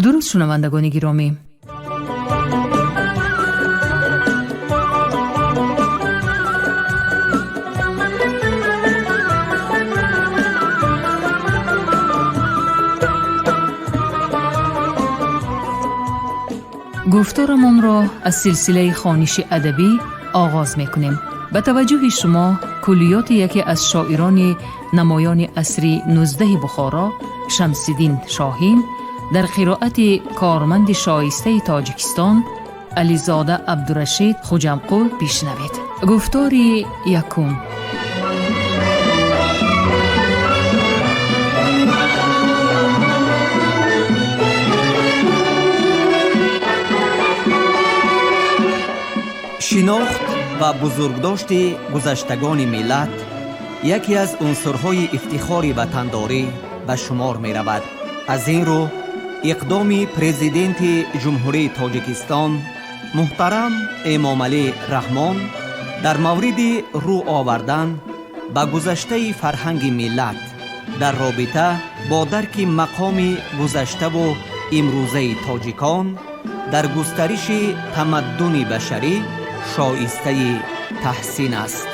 درود شنوندگان گرامی، گفتارمان را از سلسله خوانش ادبی آغاز می‌کنیم. به توجه شما کلیات یکی از شاعران نمایان عصر 19 بخارا، شمس‌الدین شاهین، در قرائت کارمند شایسته تاجیکستان علیزاده عبدالرشید خوجمقل بشنوید. گفتار یکم. شناخت و بزرگداشت گذشتگان ملت یکی از عنصرهای افتخار وطنداری به شمار می رود. از این رو اقدام پرزیدنت جمهوری تاجیکستان محترم امامعلی رحمان در مورد رو آوردن به گذشته فرهنگ ملت در رابطه با درک مقام گذشته و امروزه تاجیکان در گسترش تمدن بشری شایسته تحسین است.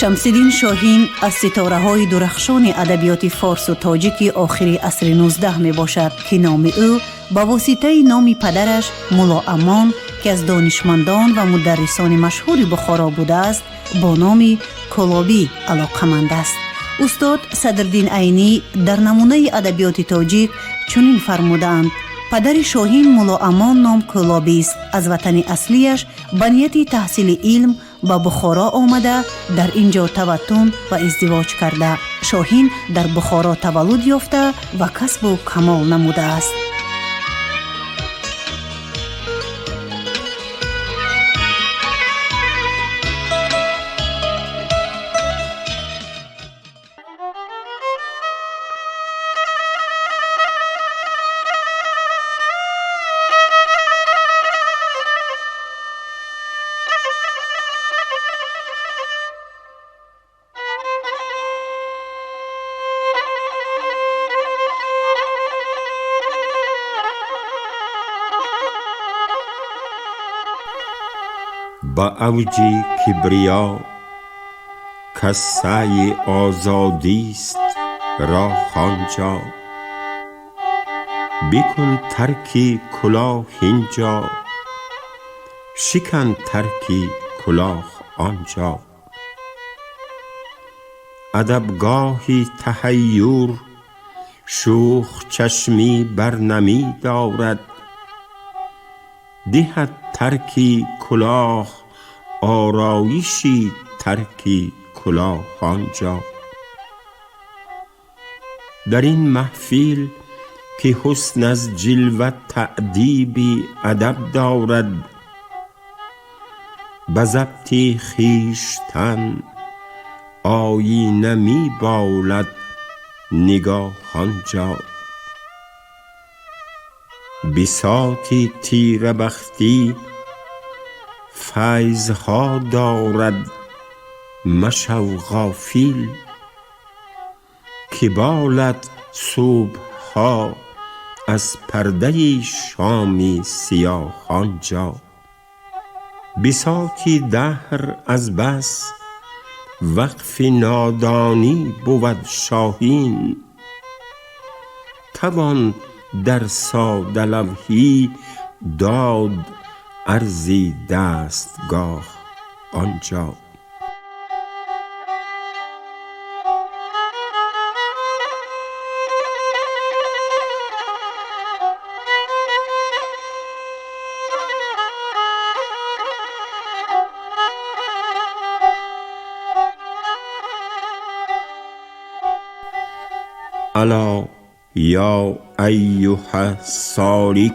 شمس‌الدین شاهین از ستاره‌های درخشان ادبیات فارس و تاجیک آخر عصر 19 می باشد که نام او با واسطه نام پدرش مولا امان که از دانشمندان و مدرسان مشهور بخارا بوده است با نام کلابی علاقمند است. استاد صدرالدین عینی در نمونه ادبیات تاجیک چنین فرمودند: پدر شاهین مولا امان نام کلابی است. از وطن اصلیش به نیت تحصیل علم به بخارا آمده در اینجا توطن و ازدواج کرده. شاهین در بخارا تولد یافته و کسب و کمال نموده است. با اوج کبریا که سعی آزادی است راه آنجا، بکن ترک کلاه اینجا، شکن ترک کلاه آنجا. ادبگاهی تحیر شوخ چشمی بر نمی دارد، دهد ترکی کلاه آرایشی ترکی کلاه آنجا. در این محفل که حسن از جلوه تأدیبی ادب دارد، به ضبط خویشتن آیینه می بالد نگاه آنجا. بساطی تیره بختی فیضها دارد، مشو غافل که بالد صبحها از پرده شامی سیاه آنجا. بساطی دهر از بس وقف نادانی بود شاهین، توان در ساده لوحی داد عرضی دستگاه آنجا. الا یا ایها السالک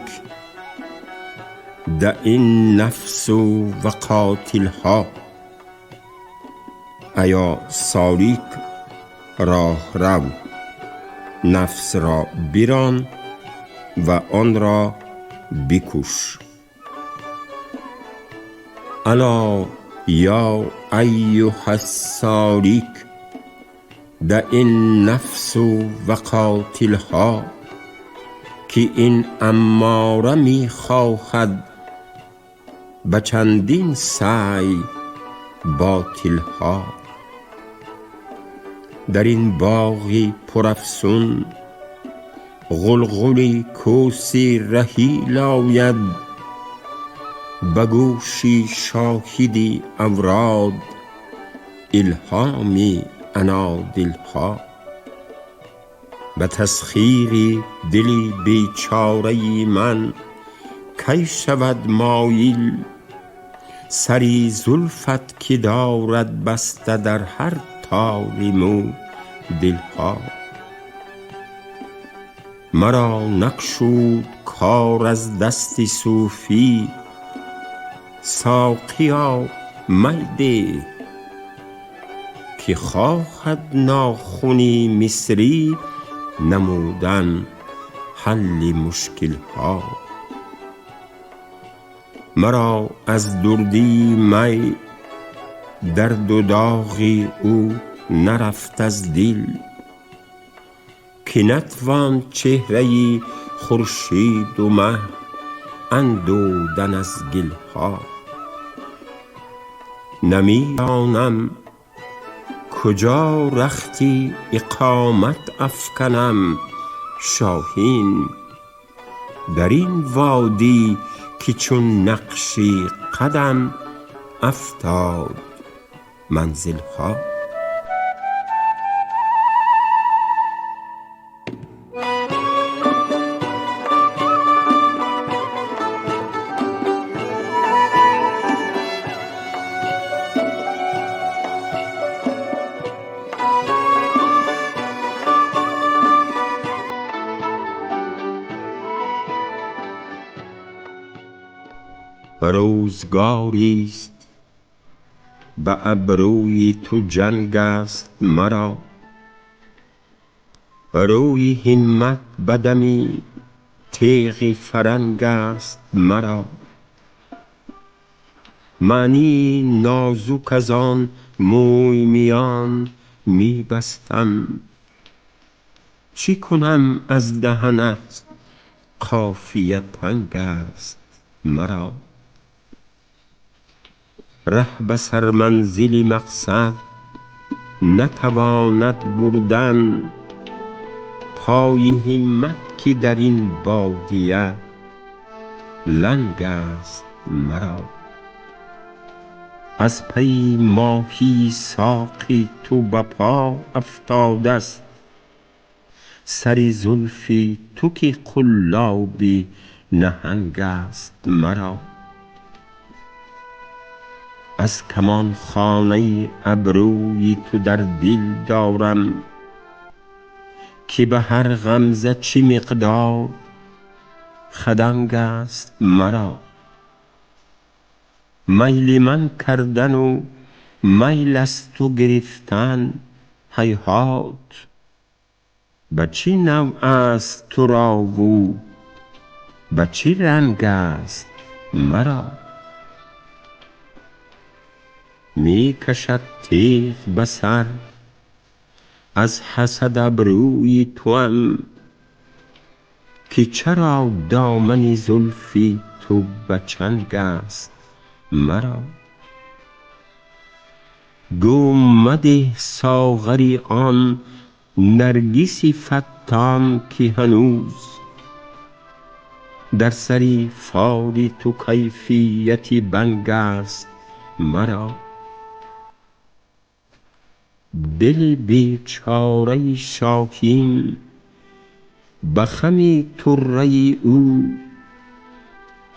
ده این نفس و قاتلها. ایا سالیک راه رو، نفس را بیران و آن را بکش. الا یا ایها السالیک ده این نفس و قاتلها، که این اماره می خواهد به چندین سعی باطلها. در این باغی پرافسون غلغلی کوسی رحیل آید، به گوشی شاهدی اوراد الهامی انادلها. به تسخیر دلی بیچاره من کی شود مایل، سری زلفت که دارد بسته در هر تار مو دلها. مرا نگشود کار از دست صوفی، ساقیا می ده که خواهد ناخنی مصری نمودن حل مشکل ها. مرا از دردی می درد و داغی او نرفت از دل، که نتوان چهره خورشید و مه اندودن از گل ها. نمی دانم کجا رختی اقامت افکنم شاهین، در این وادی که چون نقشی قدم افتاد منزل ها. روزگاریست به ابروی تو جنگ است مرا، روی همت بدمی تیغ فرنگ است مرا. معنی نازک از آن موی میان می بستم، چی کنم از دهنت قافیه تنگ است مرا. ره به سر منزل مقصد نتواند بردن، پای همت که در این بادیه لنگ است مرا. از پی ماهی ساقی تو به پا افتاده است، سر زلف تو که قلابی نهنگ است مرا. از کمان خانه ابروی تو در دل دارم، که به هر غمزه چه مقدار خدنگ است مرا. میل من کردن و میل از تو گرفتن هیهات، به چه نوع است تو را و به چه رنگ است مرا. می کشد تیغ به سر از حسد ابروی توام، که چرا دامن زلف تو به چنگ است مرا. گو مده ساغری آن نرگس فتان که هنوز در سر فال تو کیفیت بنگ است مرا. دل بیچاره شاهین به خم طره او،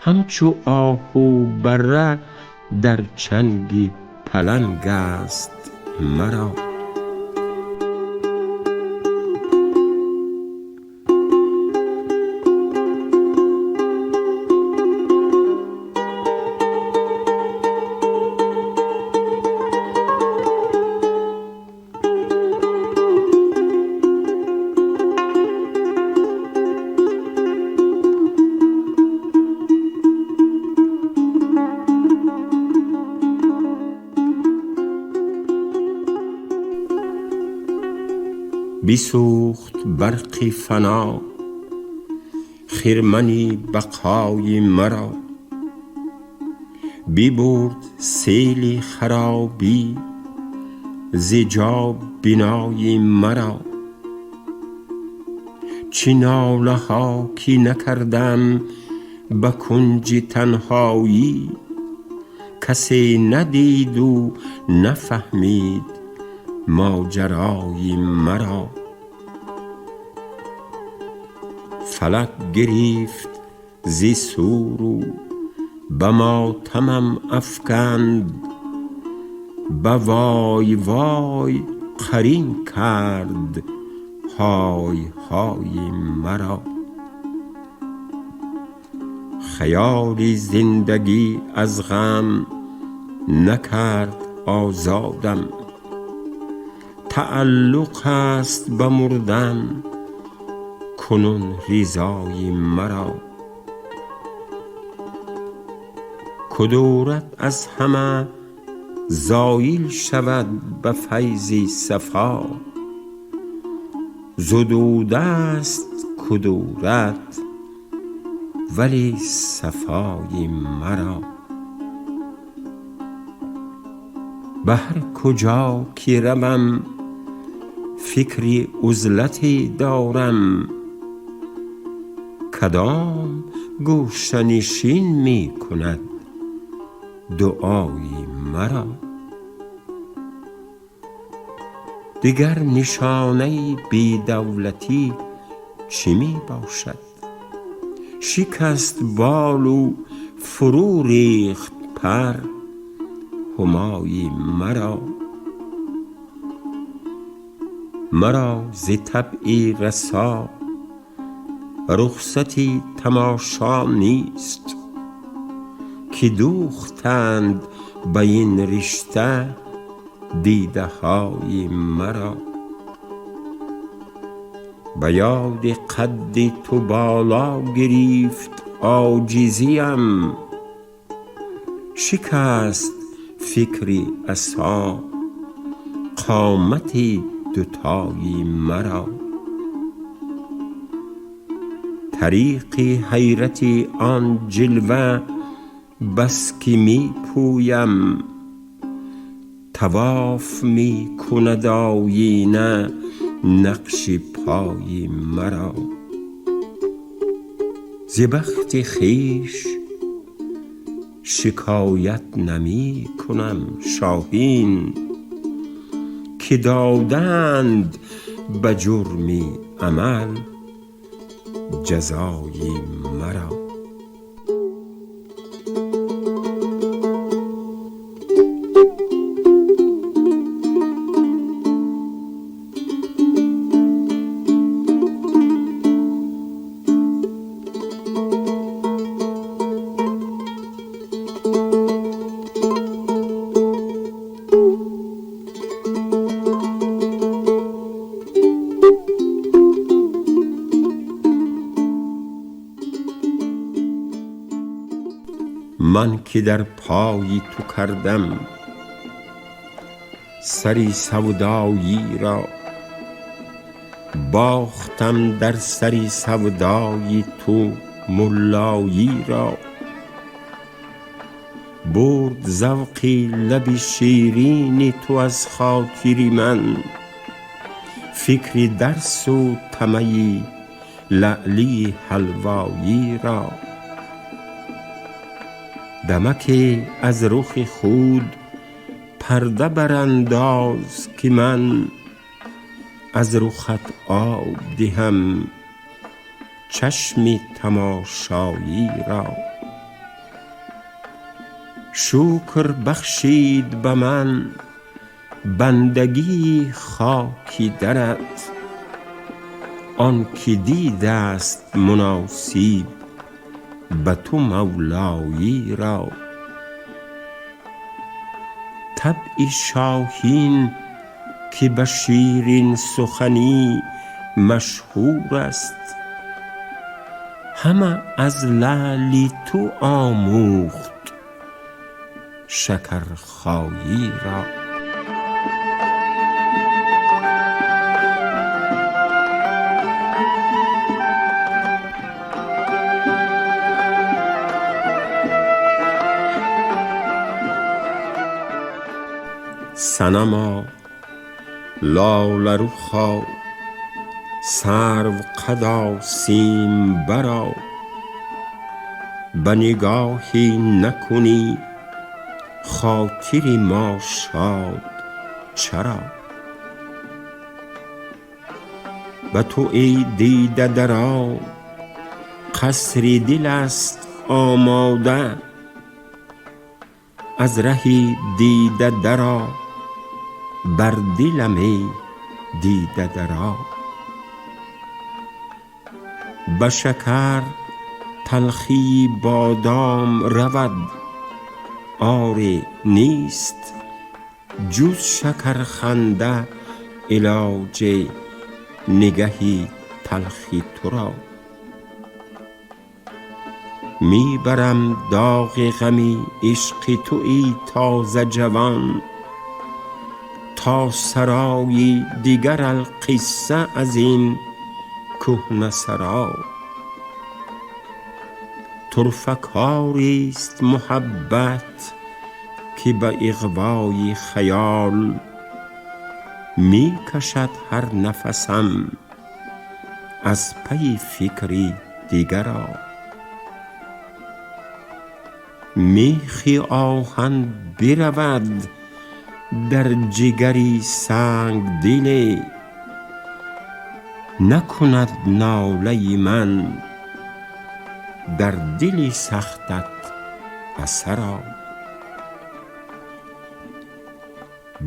همچو آهو بره در چنگ پلنگ است مرا. بسوخت برق فنا خرمنی بقای مرا، ببرد سیل خرابی ز جا بنای مرا. چه ناله ها که نکردم به کنج تنهایی، کسی ندید و نفهمید ماجرای مرا. فلک گرفت ز سور و به ماتمم افکند، به وای وای قرین کرد های های مرا. خیال زندگی از غم نکرد آزادم، تعلق است به مردن کنون رضای مرا. کدورت از همه زایل شود به فیض صفا، زدوده است کدورت ولی صفای مرا. به هر کجا که روم فکری عزلتی دارم، کدام گوشه نشین می کند دعای مرا. دیگر نشانه بی دولتی چی می باشد؟ شکست بال و فرو ریخت پر همای مرا. مرا ز طبع رسا رخصتی تماشا نیست، که دوختند به این رشته دیده های مرا. به یاد قد تو بالا گرفت عاجزیم، شکست فکری عصا قامت دوتای مرا. طریق حیرت آن جلوه بس که می پویم، طواف می کند آینه نقش پای مرا. ز بخت خویش شکایت نمی کنم شاهین، که دادند به جرم عمل جزای مرا. من که در پای تو کردم سری سودایی را، باختم در سری سودای تو ملایی را. برد ذوقی لب شیرین تو از خاطر من، فکر درس و طمع لعلی حلوایی را. دمکی از رخ خود پرده برانداز، که من از رخت آب دهم چشم تماشایی را. شکر بخشید به من بندگی خاکی درت، آن که دیده است مناسب به تو مولایی را. طبع شاهین که به شیرین سخنی مشهور است، همه از لعل تو آموخت شکرخایی را. صنما لاله رخا سرو قدا سیم برا به نگاهی نکنی خاطری ما شاد چرا؟ به تو ای دیده درا قصری دل است آماده، از رهی دیده درا بر دلم ای دیده درا. به شکر تلخی بادام رود، آری نیست جز شکر خنده علاج نگهی تلخی تو را. می برم داغ غمی عشق تویی تازه جوان، تا سرایی دیگر القصه از این کهنه سرا. طرفه کاریست محبت که به اغوای خیال، می کشد هر نفسم از پی فکری دیگرا. میخی آهن برود در جگری سنگ دلی، نکند ناله من در دل سختت اثرا.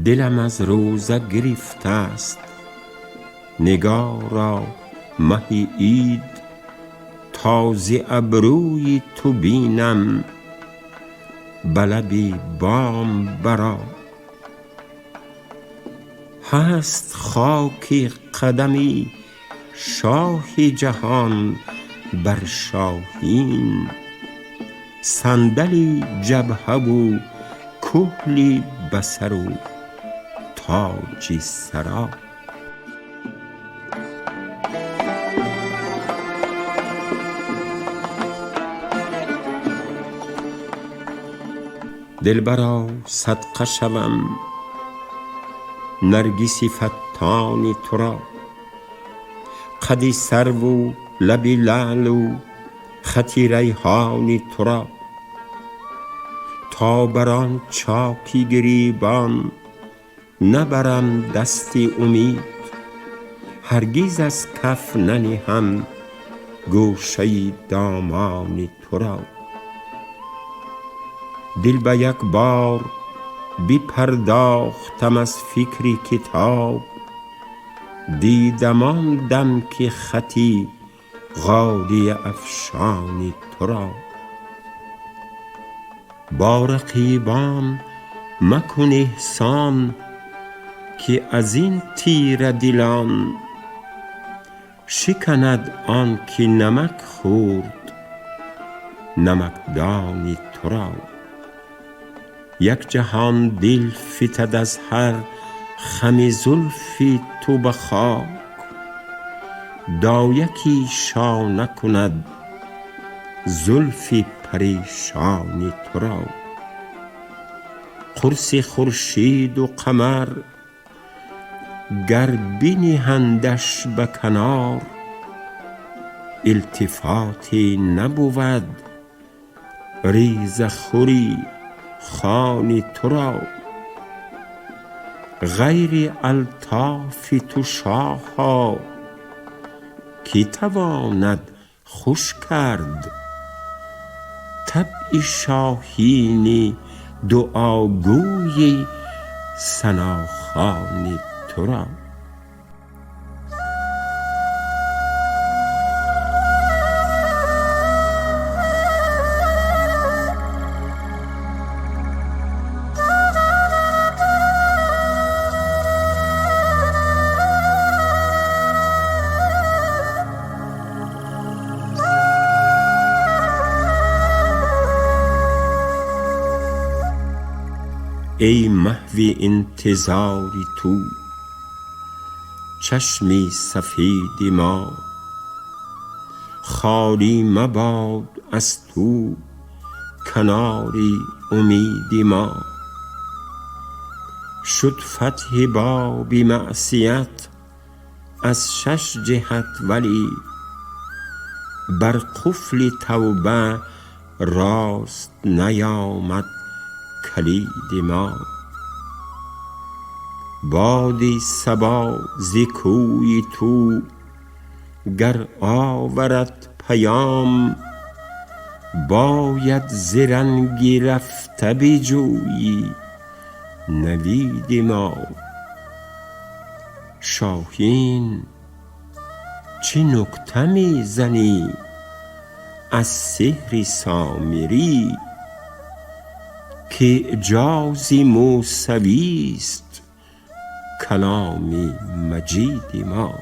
دلم از روزه گرفته است نگاه را مه عید، تازه ابروی تو بینم به لب بام برا. هست خاک قدمی شاه جهان بر شاهین، صندلی جبهه و کحلی بسر و تاج سرا. دلبرا صدقه شوم نرگسی فتانی تو را، قدی سرو و لبی لعل و خطی ریحانی تو را. تا بران چاکی گریبان نبرم دستی امید، هرگز از کف ننهم گوشه دامان تو را. دل به یک بار بپرداختم از فکری کتاب، دیدم آن دم که خطی غالیه افشانی تو را. با رقیبان مکن احسان که از این تیره دلان، شکند آن که نمک خورد نمکدانی تو را. یک جهان دل فتد از هر خم زلف تو به خاک، دایکی شانه کند زلف پریشانی تو را. قرص خورشید و قمر گر بنهندش به کنار، التفاتی نبود ریزه خوری خوانی تو را. غیر الطاف تو شاها کی تواند خوش کرد، طبع شاهینی دعاگوی ثناخوانی تو را. ای محو انتظاری تو چشمی سفید ما، خالی مباد از تو کناری امید ما. شد فتح بابی معصیت از 6 جهت، ولی بر قفل توبه راست نیامد کلید ما. بادی صبا ز کوی تو گر آورد پیام، باید ز رنگی رفته بجویی نوید ما. شاهین چه نکته می زنی از سحر سامری، که اعجاز موسوی است کلام مجید ما.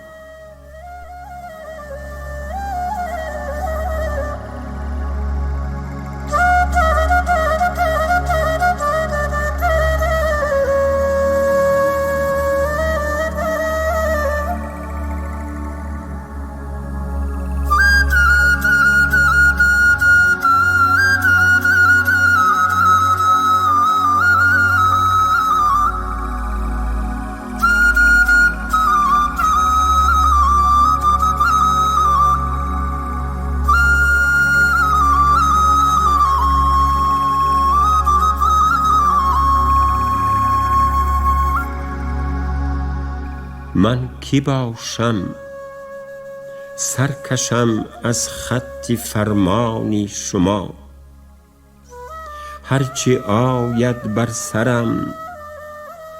من کی باشم سرکشم از خط فرمانی شما، هرچه آید بر سرم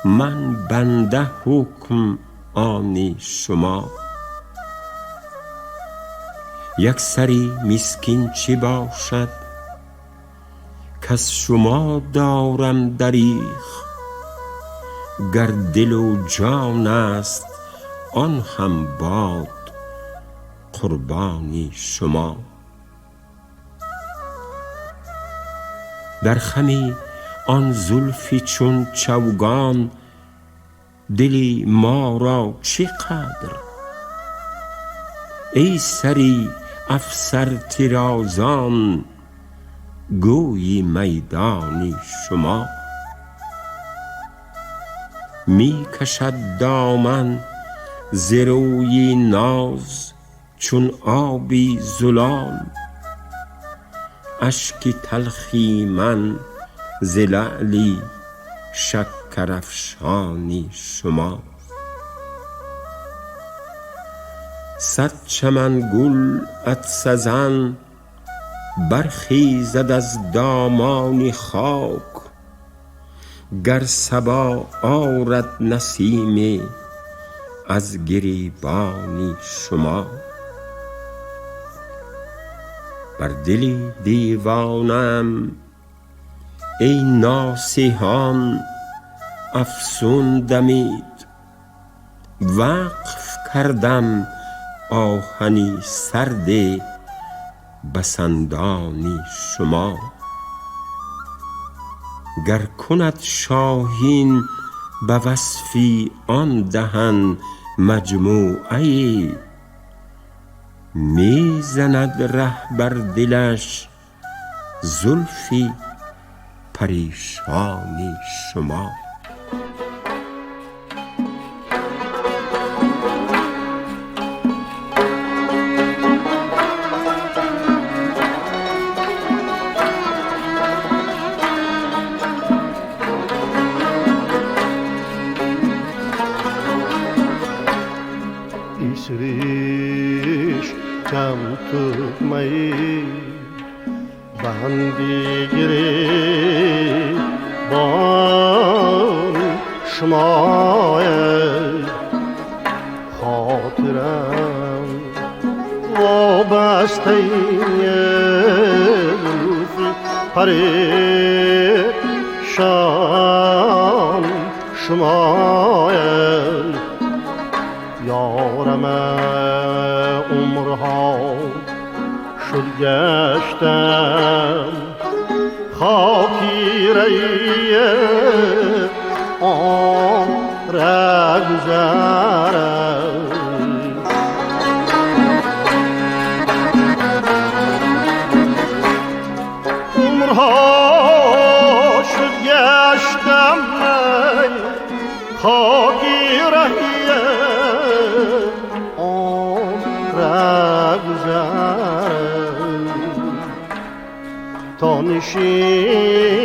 من بنده حکم آنی شما. یک سری مسکین چی باشد کز شما دارم دریغ، گر دل و جان است آن هم باد قربانی شما. در خمی آن زلفی چون چوگان دلی ما را چه قدر، ای سری افسر طرازان گویی میدانی شما. می کشد دامن ز روی ناز چون آبی زلال، اشک تلخی من ز لعلی شکرافشانی شما. 100 چمن گل عطسه زن برخیزد از دامان خاک، گر صبا آرد نسیم از گریبانی شما. بر دلی دیوانم ای ناصحان افسون دمید، وقف کردم آهنی سرد بسندانی شما. گر کند شاهین به وصفی آن دهن مجموعه، می زند ره بر دلش زلفی پریشانی شما. İsriş cam tutmayı bandi giri ban şmaya hatıram vabastayı perişan şmaya. یارم عمرها شد گشتم خاکی ریه آن رگذرم. عمرها شد گشتم خاکی رهی عمر گذرد تا نشیند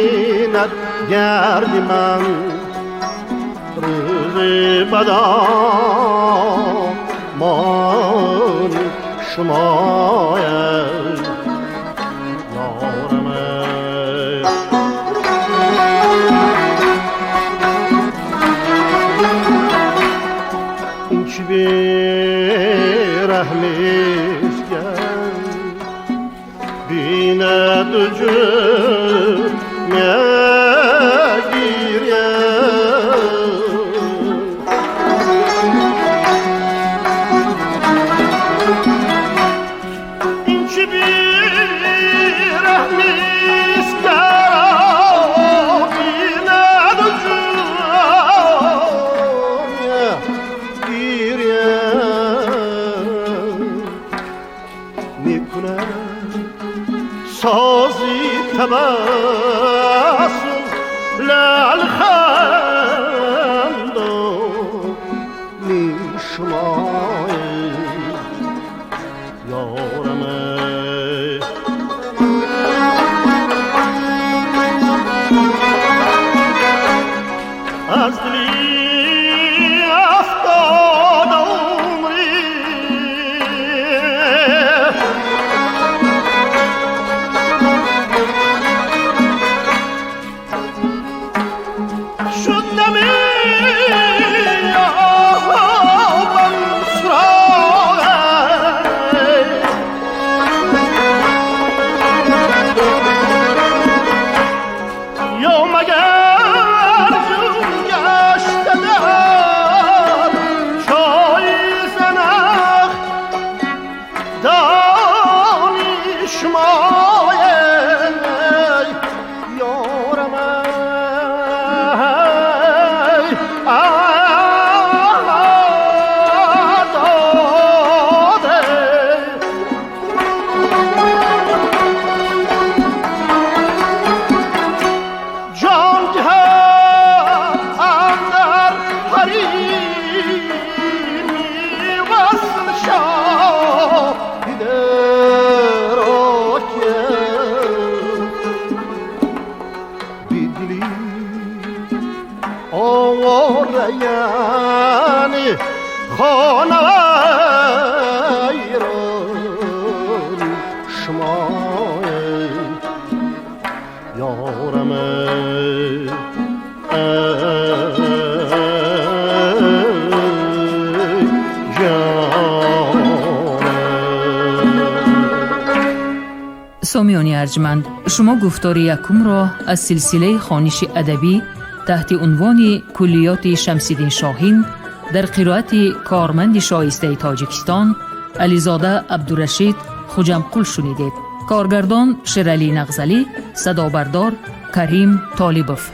گرد من روز بدامان شماید یارم این چی بیرحمیست بیند و جون سازی تبسم لالخند می شمای یارم از دلی افتاد عمری یعنی خانوایران شمای یارم سامیان ارجمند، شما گفتار یکم را از سلسله خوانش ادبی تحت عنوان کلیات شمس‌الدین شاهین در قرائت کارمند شایسته تاجیکستان علیزاده عبدالرشید خوجمقل شنیدید. کارگردان شیرعلی نغزلی، صدابردار کریم طالبوف.